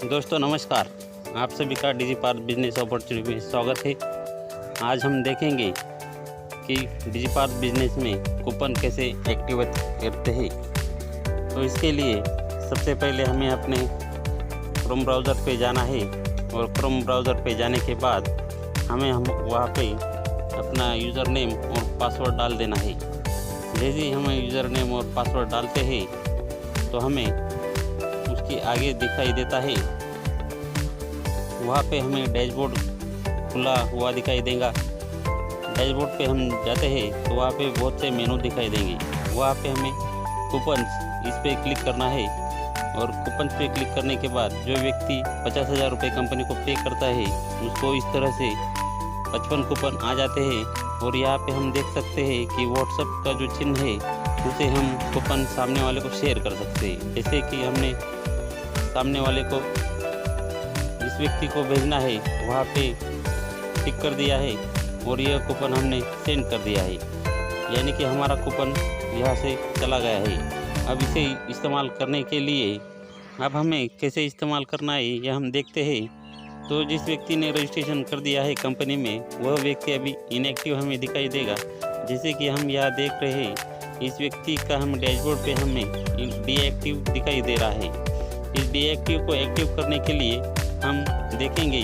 दोस्तों नमस्कार, आप सभी का डिजिपार्क बिजनेस अपॉर्चुनिटी में स्वागत है। आज हम देखेंगे कि डिजिपार्क बिजनेस में कूपन कैसे एक्टिवेट करते हैं। तो इसके लिए सबसे पहले हमें अपने क्रोम ब्राउज़र पे जाना है और क्रोम ब्राउज़र पे जाने के बाद हमें वहाँ पे अपना यूज़र नेम और पासवर्ड डाल देना है। जैसे ही हम यूज़र नेम और पासवर्ड डालते हैं तो हमें उसके आगे दिखाई देता है, वहाँ पे हमें डैशबोर्ड खुला हुआ दिखाई देगा। डैशबोर्ड पे हम जाते हैं तो वहाँ पे बहुत से मेनू दिखाई देंगे। वहाँ पे हमें कूपन्स इस पर क्लिक करना है और कूपन्स पे क्लिक करने के बाद जो व्यक्ति 50,000 रुपये कंपनी को पे करता है उसको इस तरह से 55 कूपन आ जाते हैं। और यहाँ पे हम देख सकते हैं कि व्हाट्सएप का जो चिन्ह है उसे हम कूपन सामने वाले को शेयर कर सकते हैं। जैसे कि हमने सामने वाले को जिस व्यक्ति को भेजना है वहाँ पे टिक कर दिया है और यह कूपन हमने सेंड कर दिया है, यानी कि हमारा कूपन यहाँ से चला गया है। अब इसे इस्तेमाल करने के लिए अब हमें कैसे इस्तेमाल करना है यह हम देखते हैं। तो जिस व्यक्ति ने रजिस्ट्रेशन कर दिया है कंपनी में वह व्यक्ति अभी इनएक्टिव हमें दिखाई देगा। जैसे कि हम यहाँ देख रहे हैं इस व्यक्ति का हम डैशबोर्ड पे हमें डीएक्टिव दिखाई दे रहा है। इस डीएक्टिव को एक्टिव करने के लिए हम देखेंगे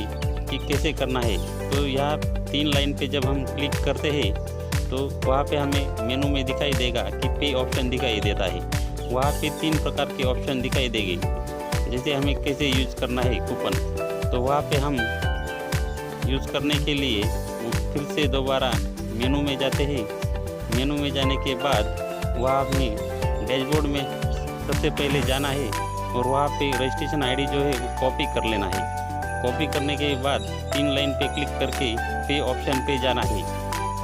कि कैसे करना है। तो यहाँ 3 लाइन पे जब हम क्लिक करते हैं तो वहाँ पे हमें मेनू में दिखाई देगा कि पे ऑप्शन दिखाई देता है। वहाँ पे 3 प्रकार के ऑप्शन दिखाई देंगे, जैसे हमें कैसे यूज़ करना है कूपन। तो वहाँ पे हम यूज़ करने के लिए फिर से दोबारा मेनू में जाते हैं। मेनू में जाने के बाद वहाँ हमें डैशबोर्ड में सबसे पहले जाना है और वहाँ पे रजिस्ट्रेशन आईडी जो है वो कॉपी कर लेना है। कॉपी करने के बाद 3 लाइन पे क्लिक करके पे ऑप्शन पे जाना है।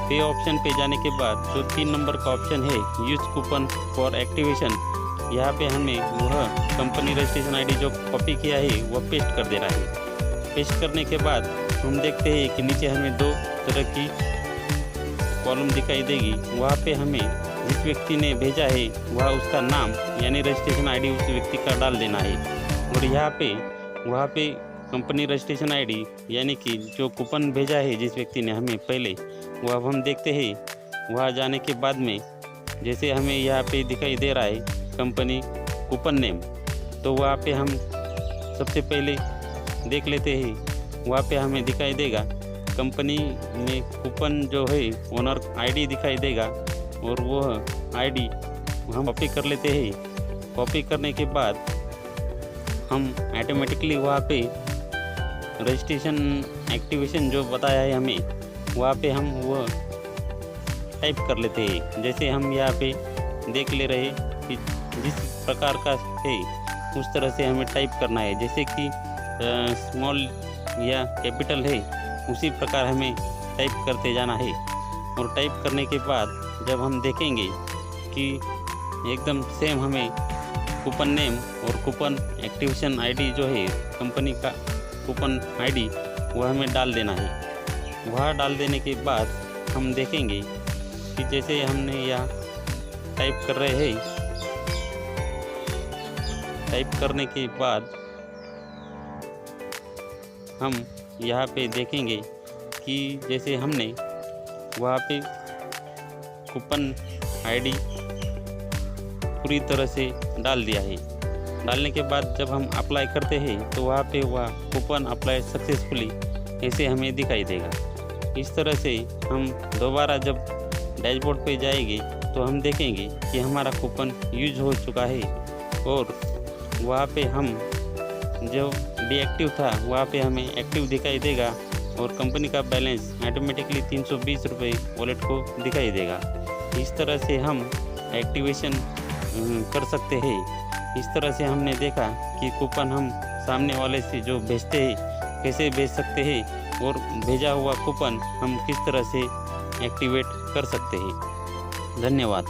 पे ऑप्शन पे जाने के बाद जो 3 नंबर का ऑप्शन है यूज़ कूपन फॉर एक्टिवेशन, यहाँ पे हमें वह कंपनी रजिस्ट्रेशन आईडी जो कॉपी किया है वह पेस्ट कर देना है। पेस्ट करने के बाद हम देखते हैं कि नीचे हमें 2 तरह की कॉलम दिखाई देगी। वहाँ पे हमें जिस व्यक्ति ने भेजा है वह उसका नाम यानी रजिस्ट्रेशन आईडी उस व्यक्ति का डाल देना है। और यहाँ पे वहाँ पे कंपनी रजिस्ट्रेशन आईडी यानी कि जो कूपन भेजा है जिस व्यक्ति ने हमें पहले, वह अब हम देखते हैं। वहाँ जाने के बाद में जैसे हमें यहाँ पे दिखाई दे रहा है कंपनी कूपन नेम, तो वहाँ पे हम सबसे पहले देख लेते हैं। वहाँ पे हमें दिखाई देगा कंपनी में कूपन जो है ओनर आईडी दिखाई देगा और वह आईडी हम कॉपी कर लेते हैं। कॉपी करने के बाद हम ऑटोमेटिकली वहाँ पे रजिस्ट्रेशन एक्टिवेशन जो बताया है हमें वहाँ पे हम वह टाइप कर लेते हैं। जैसे हम यहाँ पे देख ले रहे कि जिस प्रकार का है उस तरह से हमें टाइप करना है। जैसे कि स्मॉल या कैपिटल है उसी प्रकार हमें टाइप करते जाना है। और टाइप करने के बाद जब हम देखेंगे कि एकदम सेम हमें कूपन नेम और कूपन एक्टिवेशन आईडी जो है कंपनी का कूपन आईडी वह हमें डाल देना है। वह डाल देने के बाद हम देखेंगे कि जैसे हमने यहाँ टाइप कर रहे हैं, टाइप करने के बाद हम यहाँ पे देखेंगे कि जैसे हमने वहाँ पे कूपन आईडी पूरी तरह से डाल दिया है। डालने के बाद जब हम अप्लाई करते हैं तो वहाँ पे वह कूपन अप्लाई सक्सेसफुली ऐसे हमें दिखाई देगा। इस तरह से हम दोबारा जब डैशबोर्ड पे जाएंगे तो हम देखेंगे कि हमारा कूपन यूज हो चुका है और वहाँ पे हम जो डीएक्टिव था वहाँ पे हमें एक्टिव दिखाई देगा और कंपनी का बैलेंस ऑटोमेटिकली 320 रुपये वॉलेट को दिखाई देगा। इस तरह से हम एक्टिवेशन कर सकते हैं। इस तरह से हमने देखा कि कूपन हम सामने वाले से जो भेजते हैं कैसे भेज सकते हैं और भेजा हुआ कूपन हम किस तरह से एक्टिवेट कर सकते हैं। धन्यवाद।